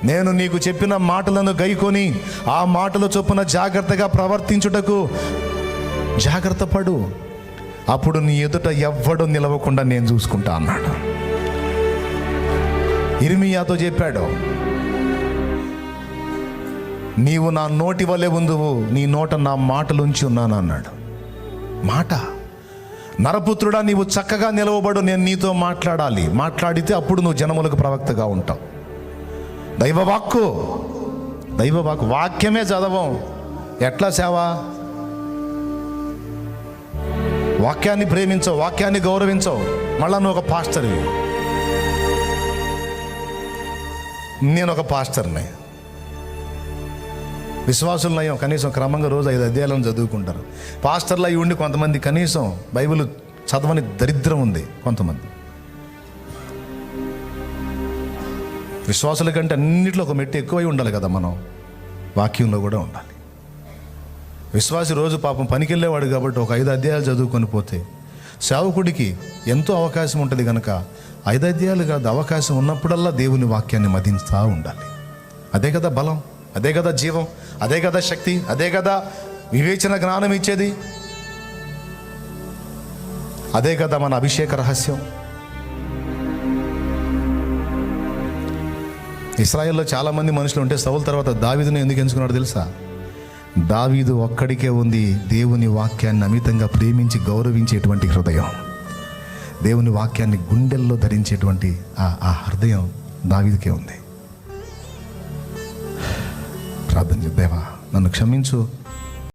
నేను నీకు చెప్పిన మాటలను గైకొని ఆ మాటల చొప్పున జాగ్రత్తగా ప్రవర్తించుటకు జాగ్రత్త పడు. అప్పుడు నీ ఎదుట ఎవ్వడు నిలవకుండా నేను చూసుకుంటా అన్నాడు. ఇర్మీయాతో చెప్పాడు, నీవు నా నోటి వలె ఉందువు, నీ నోట నా మాటలు ఉంచి ఉన్నాను అన్నాడు. మాట, నరపుత్రుడా నీవు చక్కగా నిలవబడు, నేను నీతో మాట్లాడాలి. మాట్లాడితే అప్పుడు నువ్వు జనములకు ప్రవక్తగా ఉంటావు. దైవవాక్కు, దైవవాక్కు, వాక్యమే చదవం. ఎట్లా సేవ? వాక్యాన్ని ప్రేమించవు, వాక్యాన్ని గౌరవించవు. మళ్ళా నువ్వు ఒక పాస్టర్వి, నేను ఒక పాస్టర్ని. విశ్వాసులు అయ్యాం, కనీసం క్రమంగా రోజు 5 అధ్యాయాలను చదువుకుంటారు. పాస్టర్లు అయి ఉండి కొంతమంది కనీసం బైబిల్ చదవని దరిద్రం ఉంది కొంతమంది. విశ్వాసుల కంటే అన్నింటిలో ఒక మెట్టు ఎక్కువై ఉండాలి కదా, మనం వాక్యంలో కూడా ఉండాలి. విశ్వాసి రోజు పాపం పనికి వెళ్ళేవాడు కాబట్టి ఒక 5 అధ్యాయాలు చదువుకొని పోతే సేవకుడికి ఎంతో అవకాశం ఉంటుంది కనుక 5 అధ్యాయాలు కాదు, అవకాశం ఉన్నప్పుడల్లా దేవుని వాక్యాన్ని మదించుతూ ఉండాలి. అదే కదా బలం, అదే కదా జీవం, అదే కదా శక్తి, అదే కదా వివేచన జ్ఞానం ఇచ్చేది, అదే కదా మన అభిషేక రహస్యం. ఇశ్రాయేల్లో చాలామంది మనుషులు ఉంటే సౌలు తర్వాత దావీదుని ఎందుకు ఎంచుకున్నాడు తెలుసా? దావీదు ఒక్కడికే ఉంది దేవుని వాక్యాన్ని అమితంగా ప్రేమించి గౌరవించేటువంటి హృదయం, దేవుని వాక్యాన్ని గుండెల్లో ధరించేటువంటి ఆ హృదయం దావీదుకే ఉంది. ప్రార్థన చేద్దాం, దేవా నన్ను క్షమించు,